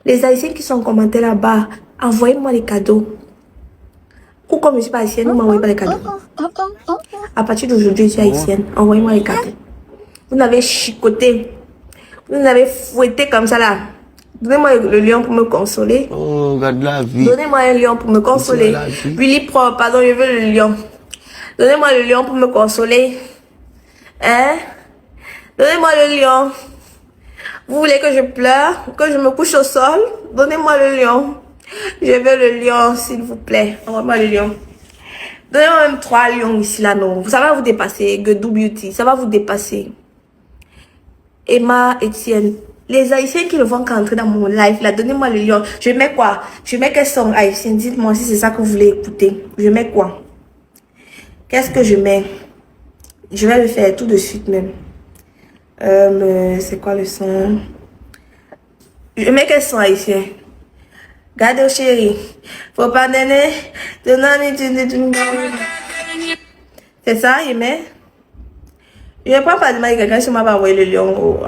Les Haïtiens qui sont en commentaire là-bas, envoyez-moi les cadeaux. Ou comme je ne suis pas haïtienne, ne m'envoyez pas les cadeaux. À partir d'aujourd'hui, je suis haïtienne. Envoyez-moi les cadeaux. Vous n'avez chicoté. Vous n'avez fouetté comme ça là. Donnez-moi le lion pour me consoler. Oh, regarde la vie. Donnez-moi un lion pour me consoler. Billy Pro, pardon, je veux le lion. Donnez-moi le lion pour me consoler. Hein? Donnez-moi le lion. Vous voulez que je pleure? Que je me couche au sol? Donnez-moi le lion. Je veux le lion, s'il vous plaît. Envoyez-moi le lion. Donnez-moi même 3 lions ici, là, non. Ça va vous dépasser, Gedou Beauty. Ça va vous dépasser. Emma, Etienne. Les Haïtiens qui ne vont qu'entrer dans mon live, là, donnez-moi le lion. Je mets quoi? Je mets quel son haïtien? Dites-moi si c'est ça que vous voulez écouter. Je mets quoi? Qu'est-ce que je mets? Je vais le faire tout de suite même. C'est quoi le son? Je mets quel son haïtien? Gado chéri. Faut pas donner. C'est ça, il met? Je ne prends pas de mal quelqu'un sur m'a envoyé le lion.